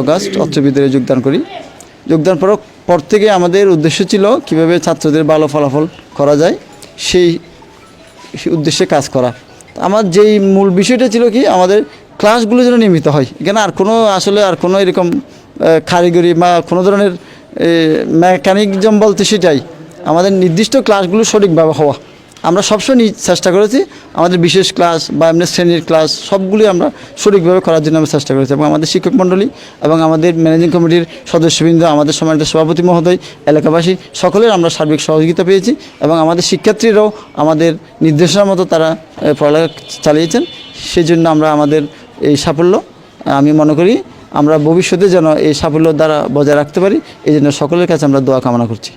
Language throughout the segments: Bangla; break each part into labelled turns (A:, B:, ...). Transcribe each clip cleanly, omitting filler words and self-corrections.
A: অগাস্ট অত্র বিদ্যালয়ে যোগদান করি। যোগদান পর থেকে আমাদের উদ্দেশ্য ছিল কিভাবে ছাত্রদের ভালো ফলাফল করা যায় সেই উদ্দেশ্যে কাজ করা। আমার যেই মূল বিষয়টা ছিল কি আমাদের ক্লাসগুলো যেন নিয়মিত হয়। এখানে আর কোনো এরকম কারিগরি বা কোনো ধরনের মেকানিজম বলতে সেটাই আমাদের নির্দিষ্ট ক্লাসগুলো সঠিকভাবে হওয়া। আমরা সবসময় চেষ্টা করেছি আমাদের বিশেষ ক্লাস বা এমনি শ্রেণীর ক্লাস সবগুলি আমরা সঠিকভাবে করার জন্য আমরা চেষ্টা করেছি এবং আমাদের শিক্ষক মণ্ডলী এবং আমাদের ম্যানেজিং কমিটির সদস্যবৃন্দ, আমাদের সম্মানিত সভাপতি মহোদয়, এলাকাবাসী সকলের আমরা সার্বিক সহযোগিতা পেয়েছি এবং আমাদের শিক্ষার্থীরাও আমাদের নির্দেশনার মতো তারা পড়ালেখা চালিয়েছেন। সেই জন্য আমরা আমাদের এই সাফল্য আমি মনে করি আমরা ভবিষ্যতে যেন এই সাফল্য দ্বারা বজায় রাখতে পারি, এই জন্য সকলের কাছে আমরা দোয়া কামনা করছি।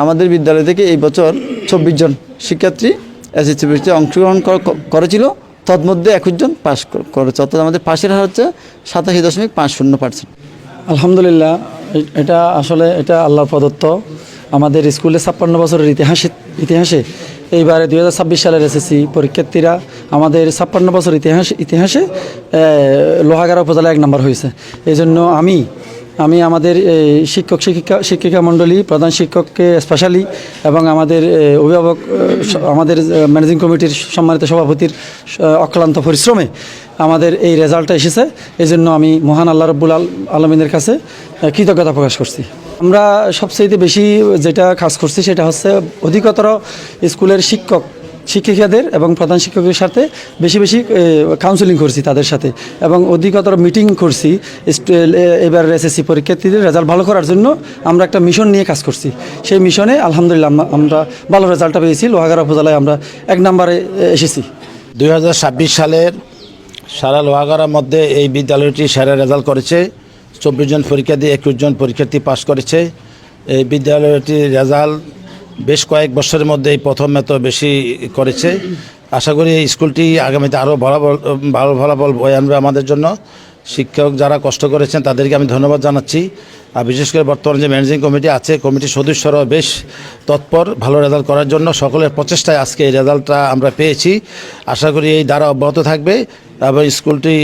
A: আমাদের বিদ্যালয় থেকে এই বছর 24 জন শিক্ষার্থী এসএসসি পরীক্ষায় অংশগ্রহণ করেছিল, তন্মধ্যে 21 জন পাস করেছে, অর্থাৎ আমাদের পাশের হার হচ্ছে 87.50%।
B: আলহামদুলিল্লাহ, এটা আল্লাহর প্রদত্ত। আমাদের স্কুলে 56 বছরের ইতিহাসে এইবারে 2026 সালের এসএসসি পরীক্ষার্থীরা আমাদের 56 বছর ইতিহাসে লোহাগাড়া উপজেলা 1 নম্বর হয়েছে। এই জন্য আমি আমাদের শিক্ষিকা মণ্ডলী, প্রধান শিক্ষককে স্পেশালি এবং আমাদের অভিভাবক, আমাদের ম্যানেজিং কমিটির সম্মানিত সভাপতির অক্লান্ত পরিশ্রমে আমাদের এই রেজাল্টটা এসেছে। এই জন্য আমি মহান আল্লাহ রব্বুল আলমিনের কাছে কৃতজ্ঞতা প্রকাশ করছি। আমরা সবচেয়ে বেশি যেটা কাজ করছি সেটা হচ্ছে অধিকতর স্কুলের শিক্ষিকাদের এবং প্রধান শিক্ষকের সাথে বেশি কাউন্সেলিং করছি তাদের সাথে এবং অধিকতর মিটিং করছি। এবার এসএসসি পরীক্ষার্থীদের রেজাল্ট ভালো করার জন্য আমরা একটা মিশন নিয়ে কাজ করছি। সেই মিশনে আলহামদুলিল্লাহ আমরা ভালো রেজাল্টটা পেয়েছি। লোহাগাড়া উপজেলায় আমরা 1 নম্বরে এসেছি।
C: 2026 সালের সারা লোহাগাড়ার মধ্যে এই বিদ্যালয়টি সেরা রেজাল্ট করেছে। 24 জন পরীক্ষার্থী, 21 জন পরীক্ষার্থী পাস করেছে। এই বিদ্যালয়টির রেজাল্ট বেশ কয়েক বছরের মধ্যে এই প্রথম এত বেশি করেছে। আশা করি এই স্কুলটি আগামীতে আরও ভালো ফলাফল বয়ে আনবে আমাদের জন্য। শিক্ষক যারা কষ্ট করেছেন তাদেরকে আমি ধন্যবাদ জানাচ্ছি। আর বিশেষ করে বর্তমানে যে ম্যানেজিং কমিটি আছে, কমিটির সদস্যরাও বেশ তৎপর ভালো রেজাল্ট করার জন্য। সকলের প্রচেষ্টায় আজকে এই রেজাল্টটা আমরা পেয়েছি। আশা করি এই ধারা অব্যাহত থাকবে এবং স্কুলটি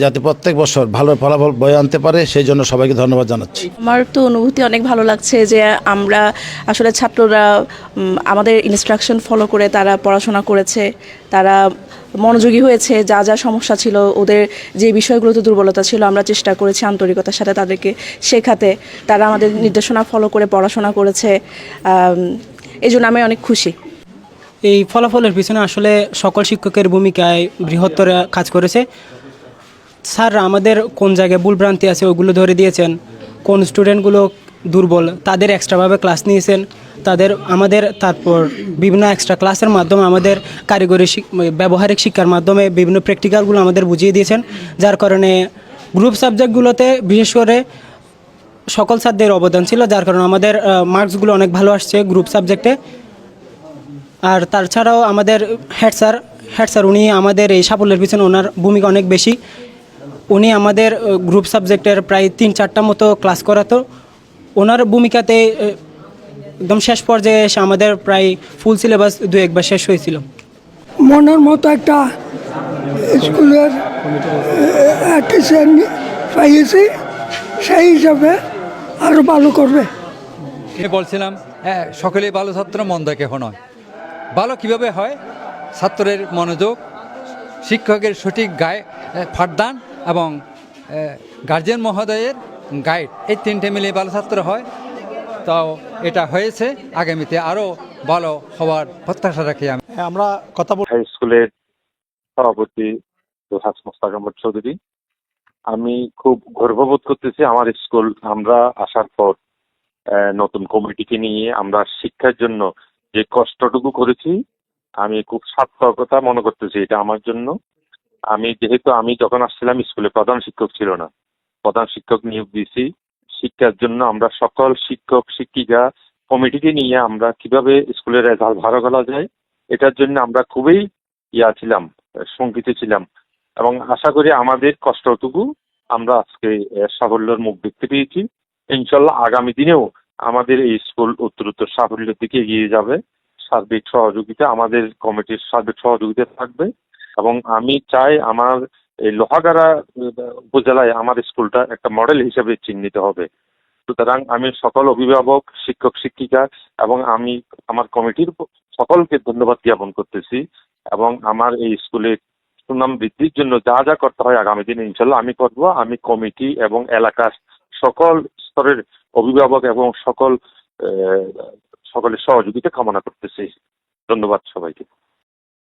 C: যাতে প্রত্যেক বছর ভালো ফলাফল বয়ে আনতে পারে সেই জন্য সবাইকে ধন্যবাদ জানাচ্ছি।
D: আমার তো অনুভূতি অনেক ভালো লাগছে যে আমরা আসলে ছাত্ররা আমাদের ইনস্ট্রাকশন ফলো করে তারা পড়াশোনা করেছে, তারা মনোযোগী হয়েছে। যা যা সমস্যা ছিল, ওদের যে বিষয়গুলোতে দুর্বলতা ছিল, আমরা চেষ্টা করেছি আন্তরিকতার সাথে তাদেরকে শেখাতে। তারা আমাদের নির্দেশনা ফলো করে পড়াশোনা করেছে, এই জন্য আমি অনেক খুশি।
E: এই ফলাফলের পিছনে আসলে সকল শিক্ষকের ভূমিকায় বৃহত্তর কাজ করেছে। স্যার আমাদের কোন জায়গায় ভুলভ্রান্তি আছে ওগুলো ধরে দিয়েছেন, কোন স্টুডেন্টগুলো দুর্বল তাদের এক্সট্রাভাবে ক্লাস নিয়েছেন, তারপর বিভিন্ন এক্সট্রা ক্লাসের মাধ্যমে আমাদের কারিগরি ব্যবহারিক শিক্ষার মাধ্যমে বিভিন্ন প্র্যাকটিক্যালগুলো আমাদের বুঝিয়ে দিয়েছেন। যার কারণে গ্রুপ সাবজেক্টগুলোতে বিশেষ করে সকল স্যারদের অবদান ছিল, যার কারণে আমাদের মার্কসগুলো অনেক ভালো আসছে গ্রুপ সাবজেক্টে। আর তাছাড়াও আমাদের হেড স্যার উনি আমাদের এই সাফল্যের পিছনে ওনার ভূমিকা অনেক বেশি। উনি আমাদের গ্রুপ সাবজেক্টের প্রায় 3-4টা মতো ক্লাস করাতো। ওনার ভূমিকাতে একদম শেষ পর্যায়ে এসে আমাদের প্রায় ফুল সিলেবাস 2-1 শেষ হয়েছিল।
F: মনের মতো একটা স্কুলের টিচার পাইয়েছি, সেই হিসাবে আরও ভালো করবে।
G: বলছিলাম সকলেই ভালো ছাত্র, মন্দ কেহ নয়। ভালো কিভাবে হয়? ছাত্রের মনোযোগ, শিক্ষকের সঠিক পাঠদান এবং গার্জিয়ান মহোদয়ের গাইড, এই 3টে মিলে ভালো ছাত্র হয়। তাও এটা হয়েছে, আগামীতে আরও ভালো হওয়ার প্রত্যাশা রাখি আমি।
B: আমরা কথা বল
H: স্কুলের সভাপতি মোস্তাক আহমদ চৌধুরী। আমি খুব গর্ববোধ করতেছি আমার স্কুল আমরা আসার পর নতুন কমিটিকে নিয়ে আমরা শিক্ষার জন্য যে কষ্টটুকু করেছি আমি খুব সার্থকতা মনে করতেছি এটা আমার জন্য। যেহেতু আমি যখন আসছিলাম স্কুলে প্রধান শিক্ষক ছিল না, প্রধান শিক্ষক নিয়োগ দিয়েছি শিক্ষার জন্য। আমরা সকল শিক্ষক শিক্ষিকা কমিটিকে নিয়ে আমরা কিভাবে স্কুলের রেজাল্ট ভালো করা যায় এটার জন্য আমরা খুবই ছিলাম, শঙ্কিত ছিলাম, এবং আশা করি আমাদের কষ্টটুকু আমরা আজকে সাফল্যের মুখ দেখতে পেয়েছি। ইনশাল্লাহ আগামী দিনেও আমাদের এই স্কুল উত্তরোত্তর সাফল্যের দিকে এগিয়ে যাবে। সার্বিক সহযোগিতা, আমাদের কমিটির সার্বিক সহযোগিতা থাকবে, এবং আমি চাই আমার এই লোহাগাড়া উপজেলায় আমার স্কুলটা একটা মডেল হিসেবে চিহ্নিত হবে। সুতরাং আমি সকল অভিভাবক, শিক্ষক শিক্ষিকা এবং আমি আমার কমিটির সকলকে ধন্যবাদ জ্ঞাপন করতেছি, এবং আমার এই স্কুলের সুনাম বৃদ্ধির জন্য যা যা করতে হয় আগামী দিনে ইনশাল্লাহ আমি করব। আমি কমিটি এবং এলাকার সকল স্তরের অভিভাবক এবং সকলের সহযোগিতা কামনা করতেছি। ধন্যবাদ সবাইকে।